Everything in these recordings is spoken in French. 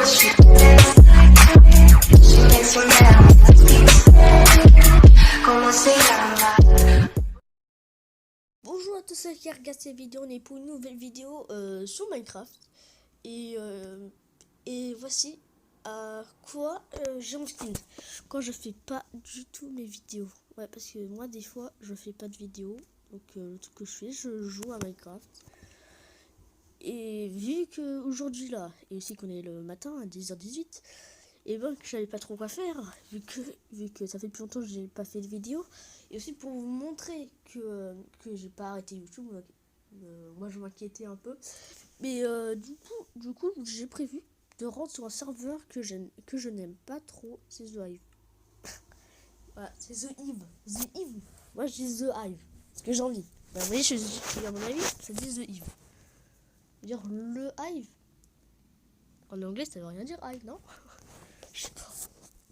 Bonjour à tous ceux qui regardent cette vidéo, on est pour une nouvelle vidéo sur Minecraft. Et voici quoi j'ai mon skin quand je fais pas du tout mes vidéos. Ouais, parce que moi des fois je fais pas de vidéos. Donc le truc que je fais, je joue à Minecraft. Et vu que aujourd'hui là, et aussi qu'on est le matin à 10h18, et ben que j'avais pas trop quoi faire, vu que ça fait plus longtemps que j'ai pas fait de vidéo, et aussi pour vous montrer que j'ai pas arrêté YouTube. Moi je m'inquiétais un peu, mais du coup j'ai prévu de rentrer sur un serveur que je n'aime pas trop, c'est The Hive. Voilà, c'est The Hive. The Hive. Moi je dis The Hive parce que j'ai envie. Bah, vous voyez, à mon avis, ça dit The Hive. Dire le Hive. En anglais, ça veut rien dire Hive, non? Je sais pas.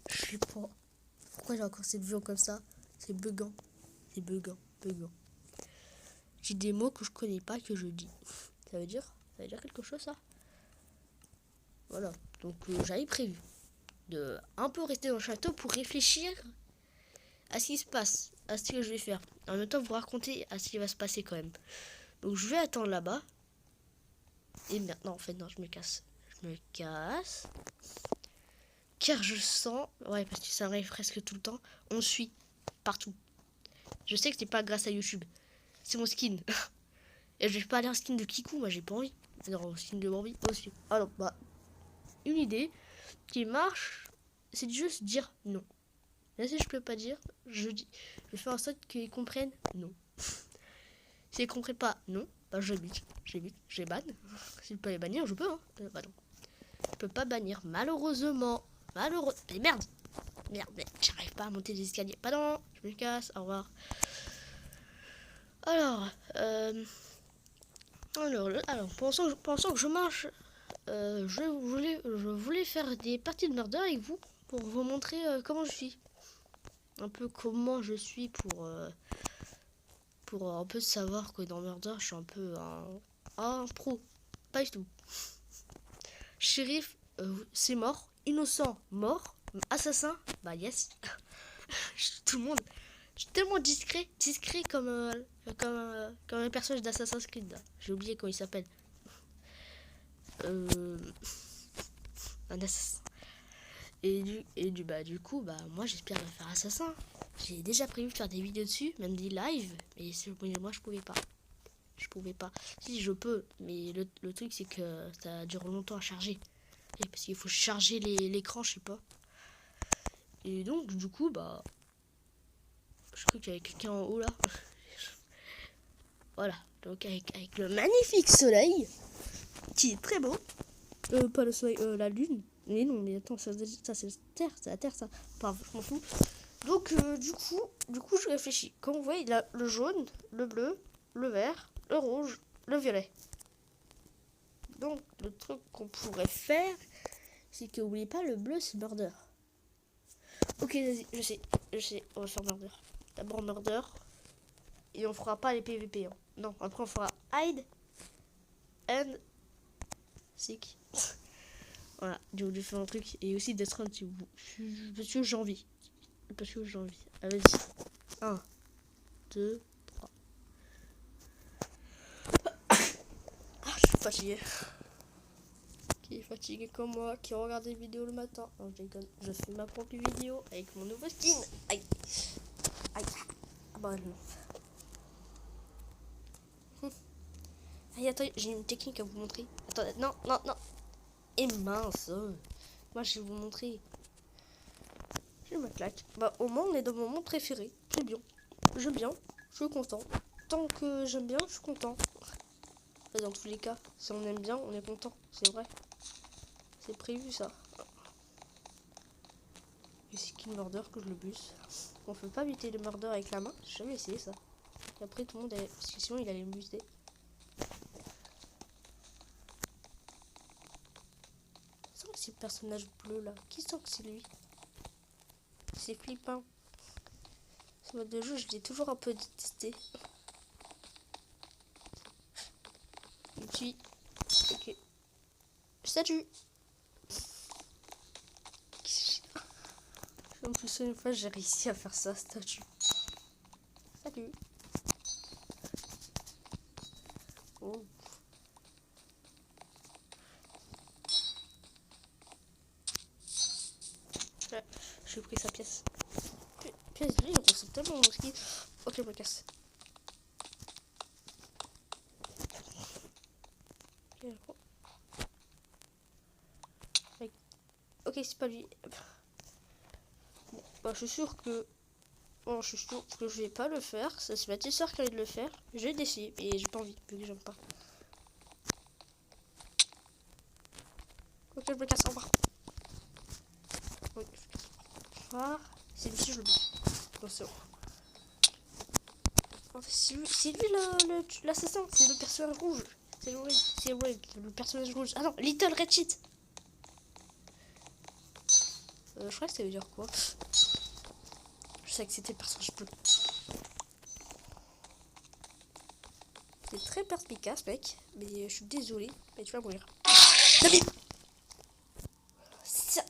Je sais pas. Pourquoi j'ai encore cette vision comme ça? C'est buggant. C'est buggant. J'ai des mots que je connais pas que je dis. Ça veut dire quelque chose, ça? Voilà. Donc j'avais prévu de un peu rester dans le château pour réfléchir à ce qui se passe, à ce que je vais faire. En même temps, vous raconter à ce qui va se passer quand même. Donc je vais attendre là-bas. Et maintenant, en fait, non, je me casse. Car je sens, ouais, parce que ça arrive presque tout le temps, on suit partout. Je sais que c'est pas grâce à YouTube. C'est mon skin. Et je vais pas aller en skin de Kikou, moi j'ai pas envie. Non, skin de Bambi aussi. Alors, bah, une idée qui marche, c'est de juste dire non. Là, si je peux pas dire, je dis. Je fais en sorte qu'ils comprennent non. S'ils comprennent pas non, bah j'évite, j'ai ban. Si je peux les bannir, je peux, hein. Bah non. Je peux pas bannir, malheureusement. Mais merde, j'arrive pas à monter les escaliers. Pardon, je me casse, au revoir. Alors, pensant que je marche, je voulais faire des parties de murder avec vous pour vous montrer comment je suis. Un peu comment je suis pour un peu savoir que dans Murder, je suis un peu un pro. Pas du tout. Shérif, c'est mort. Innocent, mort. Assassin, bah yes. Tout le monde. Je suis tellement discret comme un personnage d'Assassin's Creed. J'ai oublié comment il s'appelle. Un assassin. Du coup, bah moi j'espère faire assassin. J'ai déjà prévu de faire des vidéos dessus, même des lives, mais moi je pouvais pas. Si je peux, mais le truc c'est que ça dure longtemps à charger. Et parce qu'il faut charger l'écran, je sais pas. Et donc du coup bah je crois qu'il y avait quelqu'un en haut là. Voilà, donc avec le magnifique soleil qui est très beau. Pas le soleil, la lune. Mais non, mais attends, ça c'est la terre ça. Enfin, je m'en fous. Donc du coup je réfléchis. Comme vous voyez, il y a le jaune, le bleu, le vert, le rouge, le violet. Donc le truc qu'on pourrait faire, c'est que n'oubliez pas, le bleu c'est murder. Ok, vas-y, je sais, on va faire murder. D'abord murder. Et on fera pas les PVP. Hein. Non, après on fera hide and seek. Voilà, je fais un truc. Et aussi d'être un petit bout. Parce que j'ai envie. Allez, 1, 2, 3. Je suis fatigué. Qui est fatigué comme moi, qui regarde des vidéos le matin. Non, je déconne. Je fais ma propre vidéo avec mon nouveau skin. Aïe. Ah bah non. Aïe, attends, j'ai une technique à vous montrer. Attends, non. Et mince. Moi, je vais vous montrer. Je me claque. Bah, au moins, on est dans mon moment préféré. C'est bien. J'aime bien. Je suis content. Tant que j'aime bien, je suis content. Et dans tous les cas, si on aime bien, on est content. C'est vrai. C'est prévu, ça. Et c'est qui le murder que je le buse. On peut pas éviter le murder avec la main. J'ai jamais essayé ça. Et après, tout le monde... Parce que sinon, il allait me buster. C'est le personnage bleu là. Qui sent que c'est lui? C'est flippant. Ce mode de jeu, je l'ai toujours un peu détesté. Et puis, ok. Statue. En plus, une fois, j'ai réussi à faire ça, statue. Salut. Oh. Ouais, j'ai pris sa pièce. Pièce de livre, c'est tellement mon ski. Ok, je me casse. Ok, c'est pas lui. Bah, je suis sûr que. Bon, je suis sûr que je vais pas le faire. Ça, c'est ma petite soeur qui a envie de le faire. Je vais l'essayer, mais j'ai pas envie, vu que j'aime pas. Ok, je me casse, au revoir. Oui, au revoir. C'est lui, si je le bats. Bon, c'est bon. En fait, c'est lui l'assassin. C'est le personnage rouge. C'est Red, le personnage rouge. Ah non, Little Red Shit. Je crois que ça veut dire quoi. Je sais que c'était le personnage bleu. C'est très perspicace, mec. Mais je suis désolée. Mais tu vas mourir. David. Ça.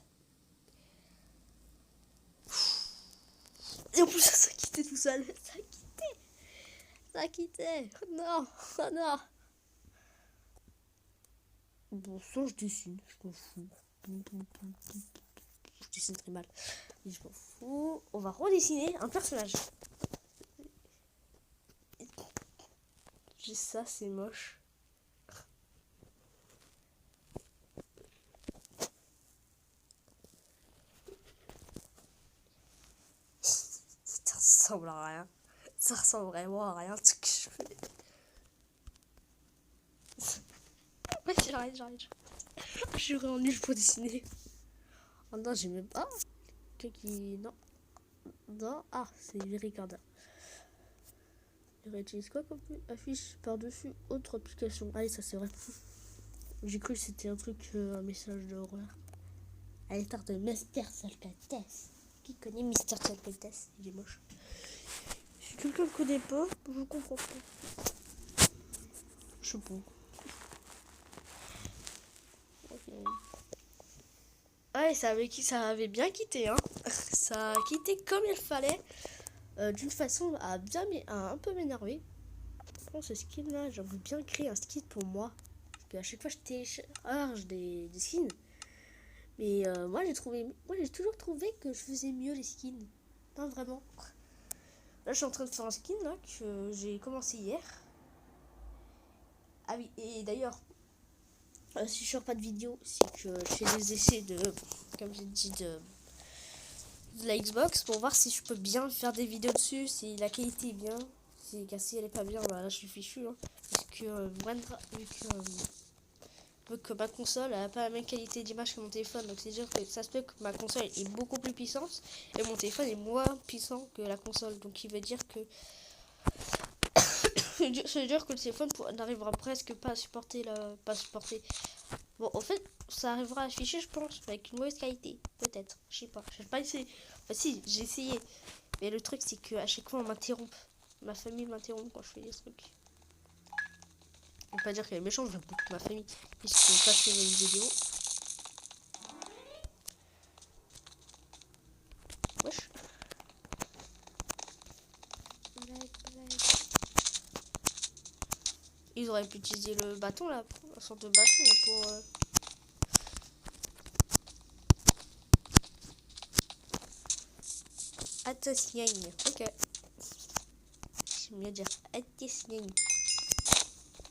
Et en plus, ça a quitté tout seul. Ça a quitté. Ça a quitté. Non. Oh non. Bon, ça, je dessine. Je m'en fous. Je dessine très mal. Mais je m'en fous. On va redessiner un personnage. J'ai ça, c'est moche. Ça ressemble à rien. Ça ressemble vraiment à rien ce que je fais. Ouais, j'arrête. Je suis vraiment nulle pour dessiner. Oh non, j'ai même pas. Qui. Non. Non. Ah, c'est les recorder. Il réutilise quoi comme affiche par-dessus autre application. Allez, ça c'est vrai. J'ai cru que c'était un truc, un message d'horreur. Allez, tarte de Mr. Salcates. Qui connaît Mr. Salcates? Il est moche. Si quelqu'un ne connaît pas, je comprends pas. Je sais pas. Okay. Ouais, ça avait bien quitté, hein. Ça a quitté comme il fallait. D'une façon à un peu m'énerver. Bon, ce skin là, j'aimerais bien créer un skin pour moi. Parce qu'à chaque fois je télécharge des skins. Mais moi j'ai toujours trouvé que je faisais mieux les skins. Pas vraiment. Là je suis en train de faire un skin là que j'ai commencé hier. Ah oui, et d'ailleurs, si je sors pas de vidéo, c'est que je fais des essais comme j'ai dit, de la Xbox pour voir si je peux bien faire des vidéos dessus, si la qualité est bien. Si elle est pas bien, bah là je suis fichu. Hein, parce que, vu que ma console a pas la même qualité d'image que mon téléphone, donc c'est dire que ça se peut que ma console est beaucoup plus puissante et mon téléphone est moins puissant que la console. Donc il veut dire que ça veut dire que le téléphone n'arrivera presque pas à supporter Bon, en fait, ça arrivera à afficher, je pense, avec une mauvaise qualité. Peut-être. Je sais pas. J'ai pas essayé. Enfin, si, j'ai essayé. Mais le truc, c'est qu'à chaque fois, on m'interrompt. Ma famille m'interrompt quand je fais des trucs. On peut pas dire qu'elle est méchante, j'aime beaucoup ma famille. Puisque je passe une vidéo. Wesh. Ils auraient pu utiliser le bâton là, une sorte de bâton là pour. Attention, ok. J'aime mieux dire attention.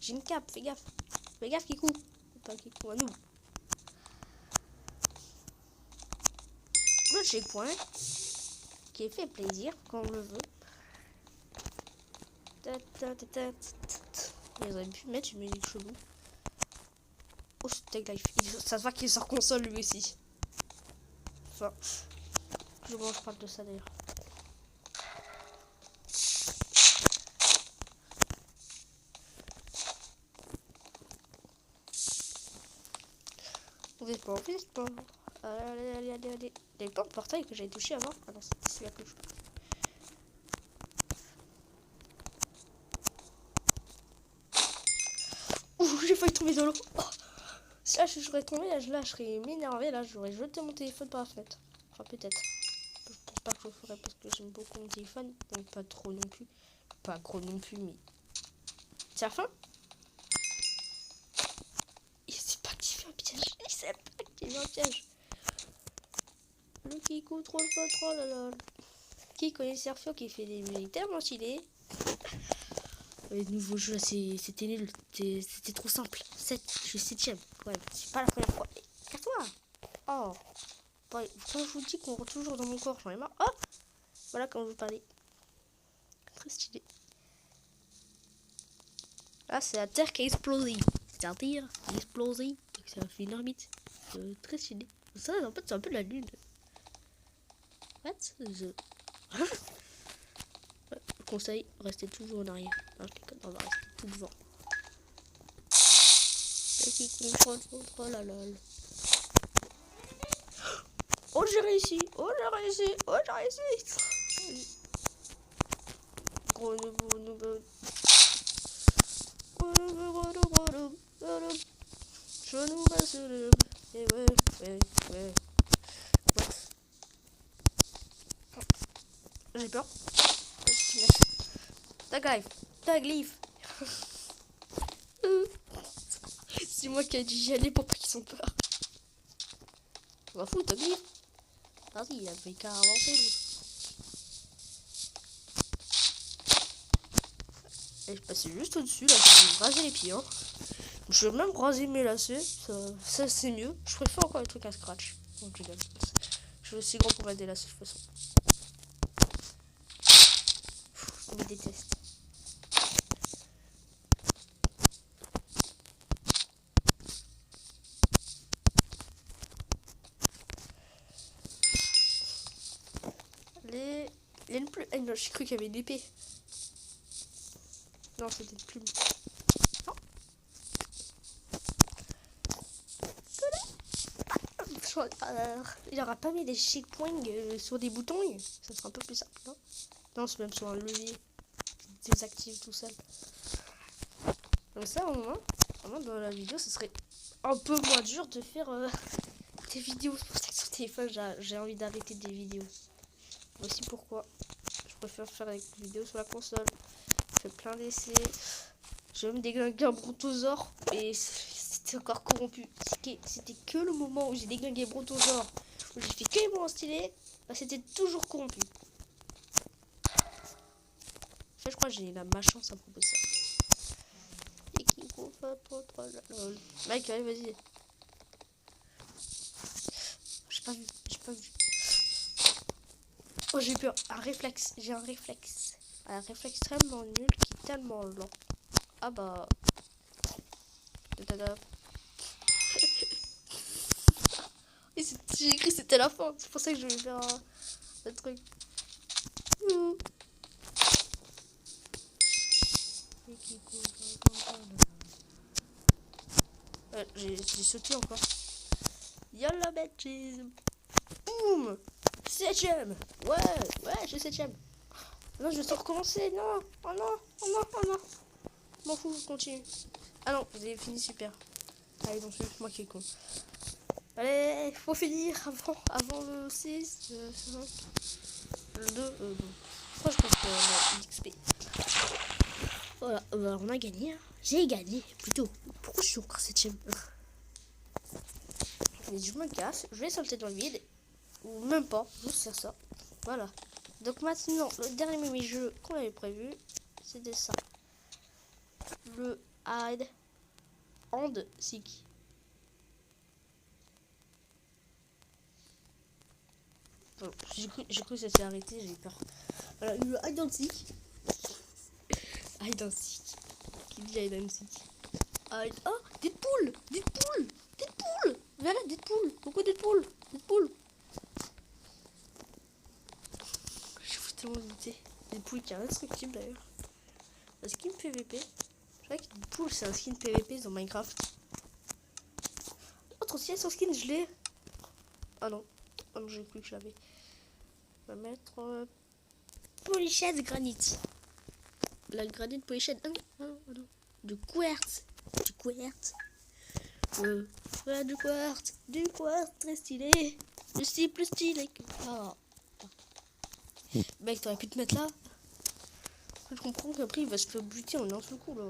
J'ai une cape, fais gaffe. Fais gaffe, Kikou. Pas Kikou, à nous. Le checkpoint qui fait plaisir quand on le veut. Ils auraient pu mettre une musique chelou. Oh, Stag Life. Ça se voit qu'il est sur console lui aussi. Enfin, je parle de ça d'ailleurs. On fait pas. Allez. Il y avait pas de portail que j'avais touché avant. Ah non, c'est celui-là que je. Ouh, j'ai failli tomber dans l'eau. Oh. Si là je serais tombé, là je serais m'énervé, là j'aurais jeté mon téléphone par la fenêtre. Enfin peut-être. j'espère que je le ferai parce que j'aime beaucoup mon téléphone. Donc pas trop non plus. Pas gros non plus, mais... C'est la fin. Il sait pas activer un piège. Il sait pas activer un piège. Le qui contrôle pas trop, là là. Qui connaît Sergio qui fait des musiques tellement stylées. Le nouveau jeu, c'était nul. C'était trop simple. 7, je suis 7ème. Ouais, c'est pas la première fois. Casse-toi. Oh. Ouais, quand je vous dis qu'on rentre toujours dans mon corps, j'en ai marre. Oh. Voilà, quand je vous parlais. Très stylé. Ah, c'est la Terre qui a explosé. C'est-à-dire, qui a explosé. Donc ça fait une orbite. Très stylé. Ça, en fait, c'est un peu la Lune. What? Ouais, conseil, restez toujours en arrière. Non, on va rester tout devant. Oh là là. Oh, j'ai réussi. Oh, j'ai réussi. Oh, j'ai réussi. Gros nouveau. Je nous passe le... Et ouais. J'ai peur. Tag leaf. C'est moi qui ai dit j'y aller pour pas qu'ils ont peur. Je m'en fous, tag leaf. Vas-y, il avait qu'à avancer lui. Et je passais juste au-dessus là, je vais me raser les pieds. Hein. Je vais même raser mes lacets, ça c'est mieux. Je préfère encore les trucs à scratch. Donc je suis aussi grand pour mettre des lacets de toute façon. On me déteste. Les plumes. Eh non, j'ai cru qu'il y avait une épée. Non, c'était une plume. Non. Il aura pas mis des checkpoints sur des boutons. Ça sera un peu plus simple, non? Non, c'est même sur un levier. Désactive tout seul. Donc ça, au moins, dans la vidéo, ce serait un peu moins dur de faire des vidéos. C'est pour ça que sur téléphone, j'ai envie d'arrêter des vidéos. Voici pourquoi je préfère faire des vidéos sur la console. Je fais plein d'essais. J'ai même déglingué un brontosaure. Et c'était encore corrompu. C'était que le moment où j'ai déglingué brontosaure, où j'ai fait que les moments stylés. Bah, c'était toujours corrompu. En fait, je crois que j'ai la malchance à propos de ça. Et qui trop lol. Mec, allez, vas-y. J'ai pas vu. Oh, j'ai peur. J'ai un réflexe. Un réflexe tellement nul qui est tellement lent. Ah bah. J'ai écrit c'était la fin. C'est pour ça que je vais faire un truc. J'ai sauté encore. Yalla bitches. Boum. 7ème. Ouais, j'ai 7ème. Non, je vais tout recommencer. Non. Oh non. M'en fous, je continue. Ah non, vous avez fini super. Allez, donc c'est moi qui est con. Allez, faut finir avant le 6, le 5, le 2. Bon. Pourquoi je pense qu'on a XP. Voilà, on a gagné. Hein. J'ai gagné, plutôt. Pourquoi je suis encore 7ème? Mais je me casse, je vais sauter dans le vide. Ou même pas, juste faire ça. Voilà. Donc maintenant, le dernier mini-jeu qu'on avait prévu, c'était ça. Le hide and seek. Bon, j'ai cru que ça s'est arrêté, j'ai peur. Voilà, le hide and seek. Hide and seek. Qui dit hide and seek? Hide... Oh, Deadpool. Voilà, Deadpool. Pourquoi Deadpool? Je suis tellement douté. Deadpool qui est indestructible d'ailleurs. Un skin PVP. Je crois que Deadpool c'est un skin PVP dans Minecraft. Autre aussi, son skin je l'ai. Ah non, j'ai cru que je l'avais. On va mettre Polished Granite. La granite Polished. Ah non. Du quartz. Voilà, du quartz très stylé. Le style plus stylé que... Oh. Mec, t'aurais pu te mettre là. Je comprends qu'après il va se faire buter en un seul coup là.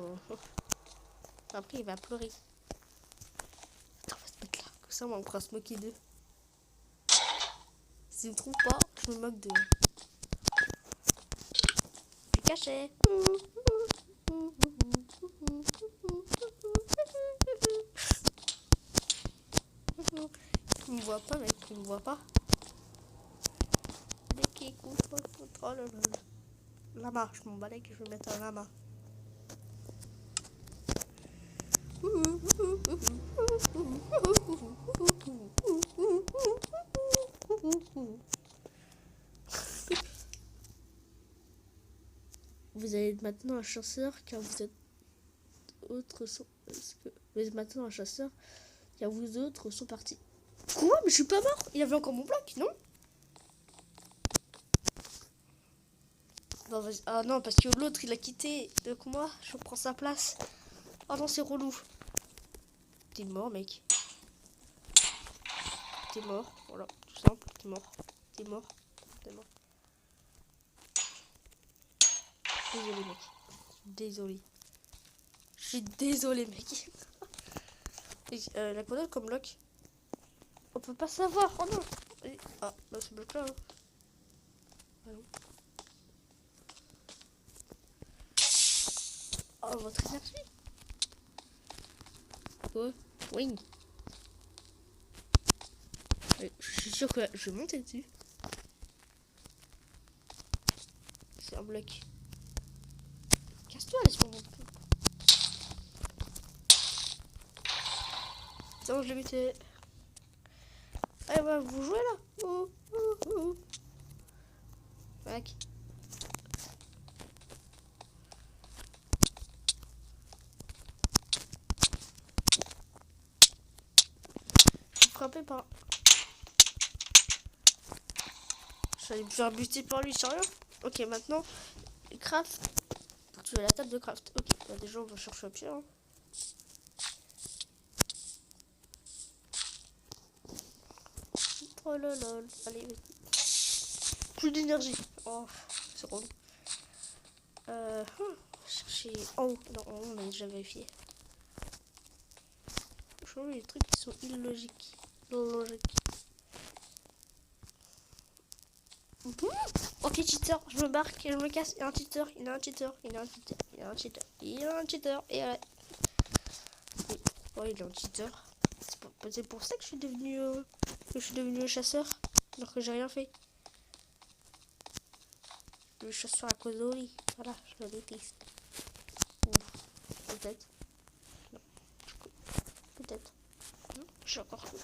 Après il va pleurer. Attends, on va se mettre là. Comme ça, on pourra se moquer d'eux. S'ils me trouvent pas, je me moque d'eux. Je suis caché. Tu me vois pas, mec, tu me vois pas. Dès qu'il coupe, oh là là. Lama, je m'en balais que je vais mettre un lama. Vous êtes maintenant un chasseur car vous êtes autres sont... Vous êtes maintenant un chasseur car vous autres sont partis. Quoi? Mais je suis pas mort. Il y avait encore mon bloc, non? Non, vas-y. Ah non, parce que l'autre il a quitté. Donc moi, je prends sa place. Oh non, c'est relou. T'es mort, mec. T'es mort. Voilà, tout simple. T'es mort. T'es mort. T'es mort. Désolé, mec. Désolé. Je suis désolé, mec. La grenade comme bloc. On peut pas savoir. Oh non. Ah, bah ce bloc là. Hein. Ah non. Oh, votre énergie. Quoi? Oui. Je suis sûr que je vais monter dessus. C'est un bloc. Casse-toi, laisse-moi monter. C'est bon, je l'ai buté. Allez, bah, vous jouez là. Oh, oh, oh. Mec. Je suis frappé par... J'allais me faire buter par lui, sérieux? Ok, maintenant, craft. Tu as la table de craft. Ok, bah déjà on va chercher un pied. Hein. Oh là là, allez, plus d'énergie. Oh, c'est relou. Chercher. Oh, non, on a déjà vérifié. Changer les trucs qui sont illogiques. Illogiques. Ok, cheater, je me barque, je me casse. Il y a un cheater, il y a un cheater, il y a un cheater, il y a un cheater, il y a un cheater, et ouais. Oh, il est un cheater. C'est pour ça que je suis devenu chasseur, alors que j'ai rien fait. Le chasseur à cause de lui. Voilà, je le déteste. Peut-être. Non. Peut-être. Je suis encore cool.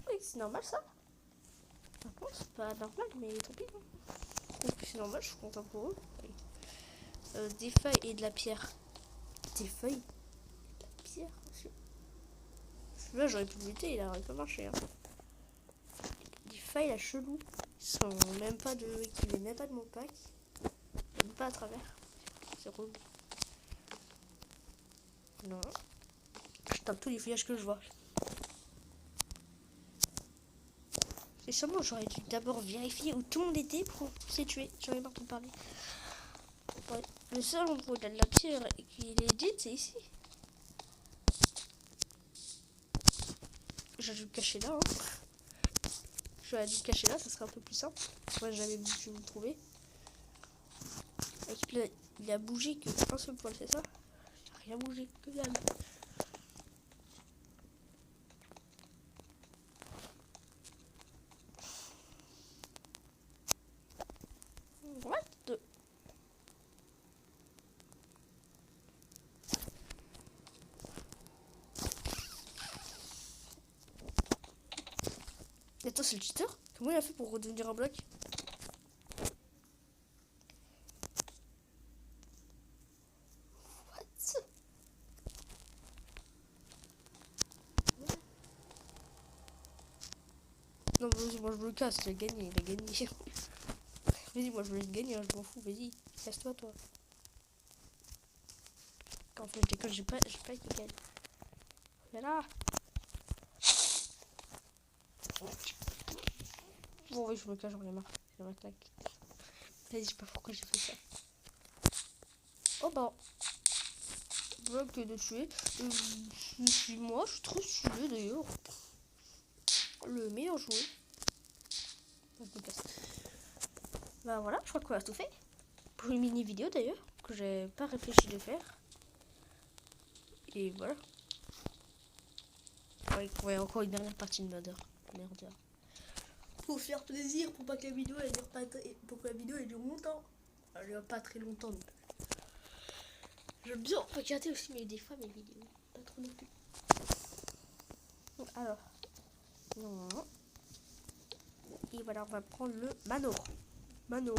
Oui, c'est normal ça. Par contre, c'est pas normal, mais tant pis. C'est normal, je suis content pour eux. Oui. Des feuilles et de la pierre. Des feuilles et de la pierre. Celui-là, j'aurais pu le buter, il aurait pas marché. Hein. Des feuilles, la chelou. Ils sont même pas de. Qui viennent même pas de mon pack. Même pas à travers. C'est relou. Non. Je tape tous les feuillages que je vois. C'est sûrement, j'aurais dû d'abord vérifier où tout le monde était pour s'y tuer. J'en ai marre de parler. Ouais. Le seul endroit où il y a de la pierre et qu'il est dit, c'est ici. J'aurais dû me cacher là. Hein. J'aurais dû me cacher là, ça serait un peu plus simple. Moi, j'avais dû me trouver. Et il a bougé que un seul poil, c'est ça? Il n'a rien bougé, que dalle. What? Attends, c'est le cheater? Comment il a fait pour redevenir un bloc? What? Non, vas-y, moi je me casse, il a gagné, il a gagné. Vas-y, moi je veux le gagner, hein, je m'en fous, vas-y, casse-toi, toi. En fait, je déconne, j'ai pas été gagne. Voilà. Bon, oui, je me cache, j'en ai marre. J'ai ma claque. Vas-y, je sais pas pourquoi j'ai fait ça. Oh bah. Bloc de tuer. Moi, je suis trop stylé d'ailleurs. Le meilleur joueur. Bah voilà, je crois qu'on a tout fait. Pour une mini vidéo d'ailleurs, que j'ai pas réfléchi de faire. Et voilà. Ouais, encore une dernière partie de murder. Merde. Pour faire plaisir, pour pas que la vidéo elle dure pas pour que la vidéo elle dure longtemps. Elle dure pas très longtemps. Donc. J'aime bien regarder aussi mais des fois mes vidéos. Pas trop non plus. Alors. Non. Et voilà, on va prendre le manoir. Manoir.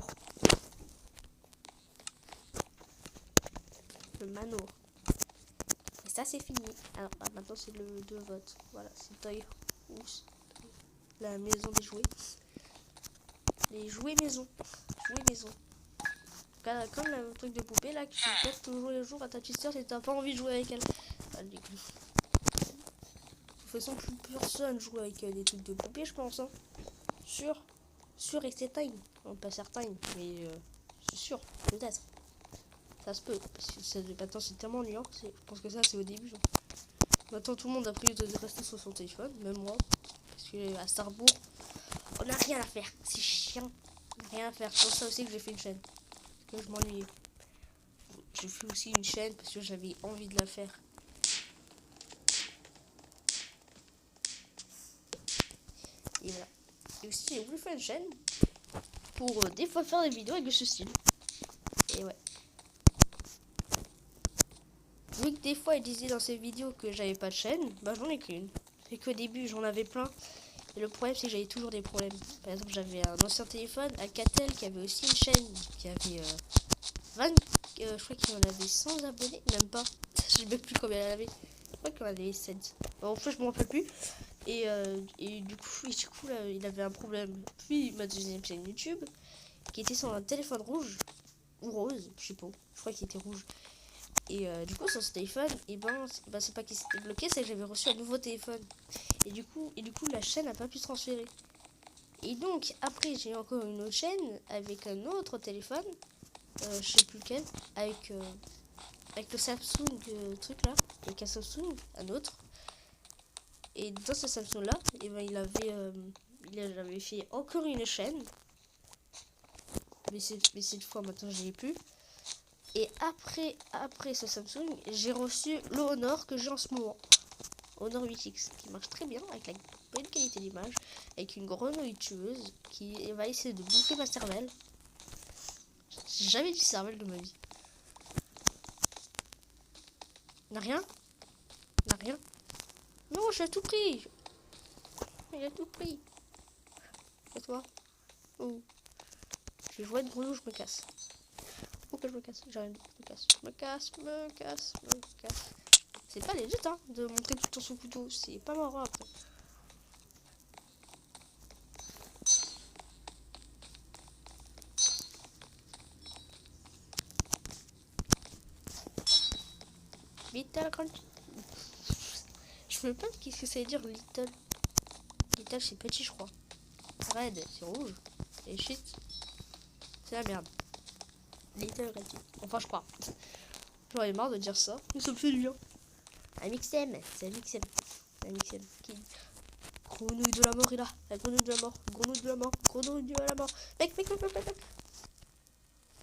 Le manoir. Et ça c'est fini. Alors maintenant c'est le 2 votes. Voilà, c'est Toy House. La maison des jouets. Les jouets maison. Jouets maison. Comme le truc de poupée là que tu fais toujours les jours à ta petite soeur si t'as pas envie de jouer avec elle. Ah, de toute façon plus personne joue avec des trucs de poupée je pense. Hein. Sûr et certain. Pas certain mais c'est sûr peut-être. Ça se peut parce que maintenant c'est tellement ennuyant. Je pense que ça c'est au début. Genre. Maintenant tout le monde a pris de rester sur son téléphone, même moi. Parce que à Starbourg on n'a rien à faire. C'est chiant. Rien à faire. C'est pour ça aussi que j'ai fait une chaîne. Parce que je m'ennuyais. J'ai fait aussi une chaîne parce que j'avais envie de la faire. Et voilà. Et aussi j'ai voulu faire une chaîne pour des fois faire des vidéos avec ce style. Et ouais. Vu que des fois il disait dans ces vidéos que j'avais pas de chaîne, bah j'en ai qu'une. Et qu'au début j'en avais plein. Et le problème c'est que j'avais toujours des problèmes. Par exemple j'avais un ancien téléphone, Alcatel, qui avait aussi une chaîne qui avait 20... je crois qu'il en avait 100 abonnés, même pas. Je sais même plus combien elle avait. Je crois qu'il en avait 7. Bon, en fait je m'en rappelle plus. Et du coup là, il avait un problème. Puis ma deuxième chaîne YouTube, qui était sur un téléphone rouge. Ou rose, je sais pas. Je crois qu'il était rouge. Et du coup sur ce téléphone, et c'est pas qu'il s'était bloqué, c'est que j'avais reçu un nouveau téléphone. Et du coup la chaîne n'a pas pu se transférer. Et donc après j'ai encore une autre chaîne avec un autre téléphone, je sais plus lequel, avec le Samsung truc là, avec un Samsung, un autre. Et dans ce Samsung là, et ben il avait fait encore une chaîne. Mais cette fois maintenant je l'ai plus. Et après ce Samsung, j'ai reçu le Honor que j'ai en ce moment. Honor 8X, qui marche très bien, avec la bonne qualité d'image, avec une grenouille tueuse qui va essayer de bouffer ma cervelle. J'ai jamais vu cervelle de ma vie. N'a rien? N'a rien? Non, j'ai tout pris. Il a tout pris. Et toi? Oh. Je vais jouer de grenouille, je me casse. Pourquoi je me casse? J'ai rien dit. Je me casse. C'est pas legit hein, de montrer tout le temps son couteau. C'est pas marrant après. Little Crunch. Je sais même pas qu'est-ce que ça veut dire little. Little c'est petit je crois. Red c'est rouge. Et shit c'est la merde. Little Red. Enfin je crois. J'en ai marre de dire ça. Mais ça me fait du bien. Un mixem. C'est un mixem. Un mixem. Qui... Grenouille de la mort est là. La grenouille de la mort. Grenouille de la mort. Grenouille de la mort. Mec.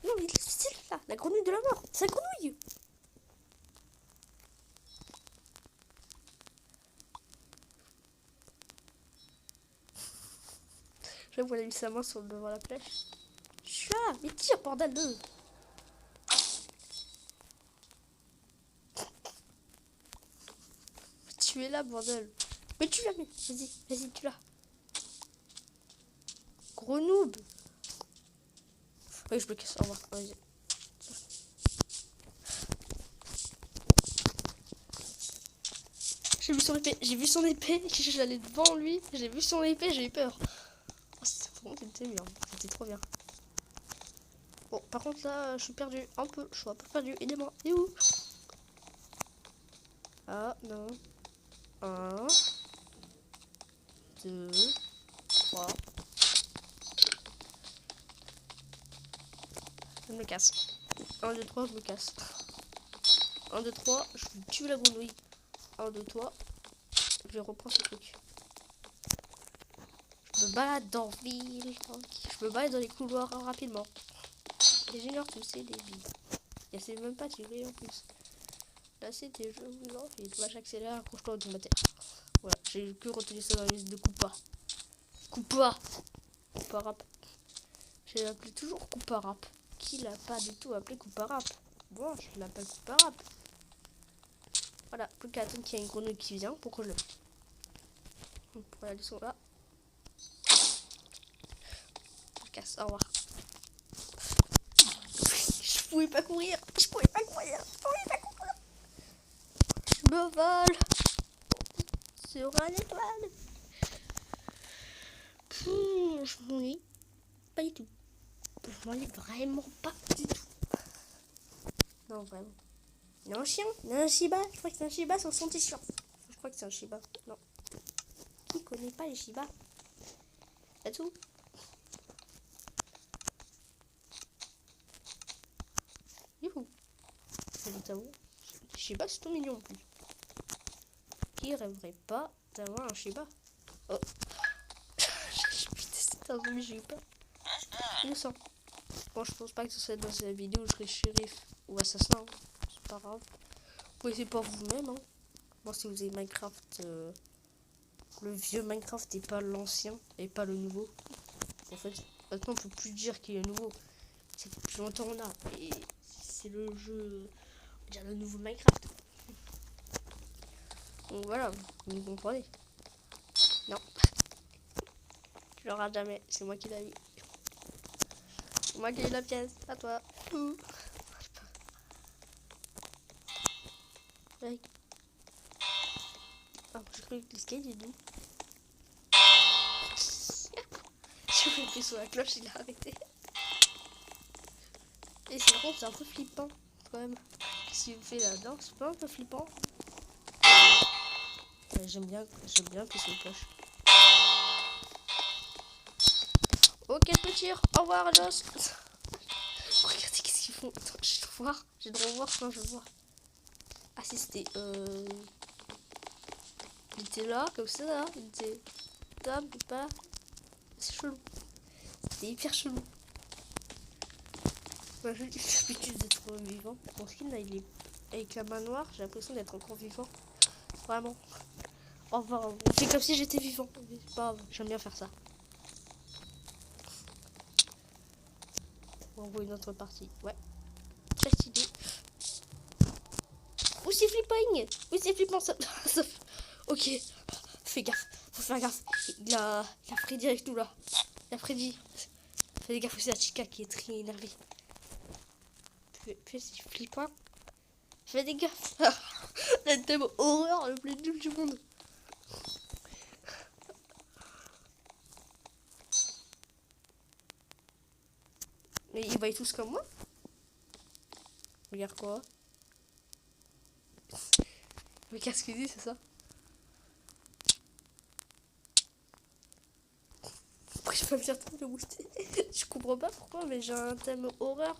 Non mais c'est là. La grenouille de la mort. C'est la grenouille. J'avoue, elle a mis sa main sur devant la flèche. Chat, mais tire, bordel de. Tu es là, bordel. Mais tu l'as, mais vas-y, tu l'as. Gros noob. Oui, je me casse, au revoir. Vas-y. J'ai vu son épée, j'allais devant lui, j'ai vu son épée, j'ai eu peur. Oh, c'était bien, c'était trop bien. Bon, par contre là, je suis perdu, un peu, je suis un peu perdu, aidez-moi, il est où? Ah, non. 1, 2, 3. je me casse. 1, 2, 3, je me casse. 1, 2, 3, je tue la grenouille. 1, 2, 3, je reprends ce truc. Je me balade dans la ville. Je me balade dans les couloirs rapidement. Et j'ignore tous ces débiles. Et c'est même pas tiré en plus. Là c'était jeu vivant. Et toi j'accélère, accroche-toi au matériel. Voilà, j'ai que retenu ça dans la liste de Koopa. Koopa rap. J'ai appelé toujours Koopa rap. Qui l'a pas du tout appelé Koopa rap? Bon, je l'appelle Koopa rap. Voilà, plus qu'à attendre qu'il y a une grenouille qui vient pour que je le... Voilà, ils sont là. Je casse, au revoir. Je pouvais pas courir. Je pouvais pas courir. Je me vole sur un étoile. Je m'ennuie pas du tout. Je m'ennuie vraiment pas du tout. Non, vraiment. Il y a un chien, il y a un Shiba. Je crois que c'est un Shiba sur son t-shirt. Je crois que c'est un Shiba. Non. Qui connaît pas les Shiba? C'est tout. Youhou. Les Shiba, c'est tout mignon en plus. Qui rêverait pas d'avoir un Shiba? Oh. Putain, c'est un zombie, j'ai eu peur. Innocent. Bon, je pense pas que ce soit dans cette vidéo où je serai shérif ou assassin. Hein. C'est pas grave. Vous pouvez pas vous-même. Hein. Bon, si vous avez Minecraft, le vieux Minecraft et pas l'ancien et pas le nouveau. En fait, maintenant on peut plus dire qu'il est nouveau. C'est plus longtemps on a. Et c'est le jeu, on va dire le nouveau Minecraft. Donc voilà, vous me comprenez. Non. Tu l'auras jamais. C'est moi qui l'ai eu. C'est moi qui ai eu la pièce. À toi. Ouais. Ah, j'ai cru que l'escalier est doux. Je vais plus sur la cloche, il a arrêté. Et c'est bon, c'est un peu flippant quand même. Si vous faites là-dedans, c'est pas un peu flippant. Ouais, j'aime bien appuyer sur la cloche. Ok, je peux tirer. Au revoir, Joss. Regardez qu'est-ce qu'ils font. Attends, je dois voir. Je dois revoir. Non, je veux voir. Ah, si c'était. Il était là, comme ça, là. Il était là, mais pas. C'est chelou. C'était hyper chelou. Moi, j'ai l'habitude d'être vivant. Mon skin, là, il est avec la main noire. J'ai l'impression d'être encore vivant. Vraiment. Enfin, on fait comme si j'étais vivant. C'est pas grave, j'aime bien faire ça. On voit une autre partie. Ouais. Très stylé. Ou c'est flipping. Oui, c'est flippant ça. Ok. Fais gaffe. Faut faire gaffe. Il y a Freddy avec nous là. Il y a Freddy. Fais gaffe, c'est la chica qui est très énervée. Fais flippant. Fais des gaffes. La thème horreur le plus nul du monde. Mais ils vaillent tous comme moi. Regarde quoi. Mais qu'est-ce qu'il dit, c'est ça? Pourquoi je peux me faire trop de booster? Je comprends pas pourquoi, mais j'ai un thème horreur.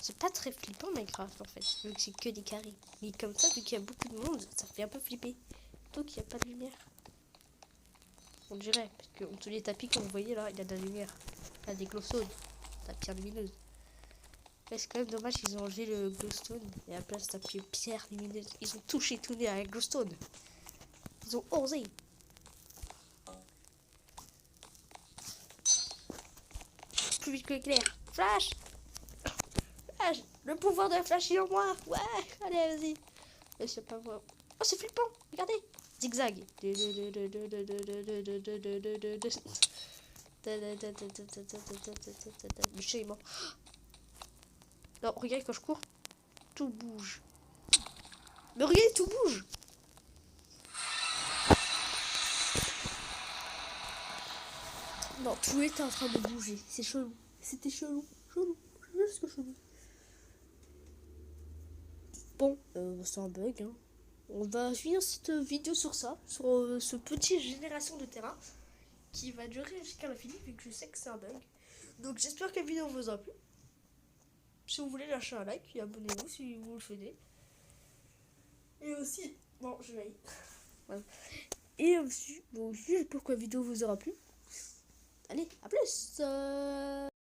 C'est pas très flippant Minecraft en fait, vu que c'est que des carrés. Mais comme ça, vu qu'il y a beaucoup de monde, ça fait un peu flipper. Donc il n'y a pas de lumière. On dirait, parce que tous les tapis que vous voyez là, il y a de la lumière. Il y a des glowstones, la pierre lumineuse. Mais c'est quand même dommage qu'ils ont enlevé le glowstone et à la place d'appeler pierre lumineuse. Ils ont touché tout nez avec glowstone. Ils ont osé. Plus vite que l'éclair. Flash! Flash! Le pouvoir de la flash est en moi! Ouais! Allez, vas-y! Mais c'est pas vrai. Oh, c'est flippant! Regardez! Zigzag! Le chat est mort. Non, regarde quand je cours, tout bouge. Mais regarde, tout bouge! Non, tout est en train de bouger. C'est chelou. C'était chelou. Chelou. Juste que chelou. Bon, c'est un bug, hein. On va finir cette vidéo sur ça, sur ce petit génération de terrain qui va durer jusqu'à l'infini vu que je sais que c'est un bug. Donc j'espère que la vidéo vous a plu. Si vous voulez lâcher un like et abonnez-vous si vous le souhaitez. Et aussi, bon je vais. Voilà. Et aussi, bon, j'espère que la vidéo vous aura plu. Allez, à plus.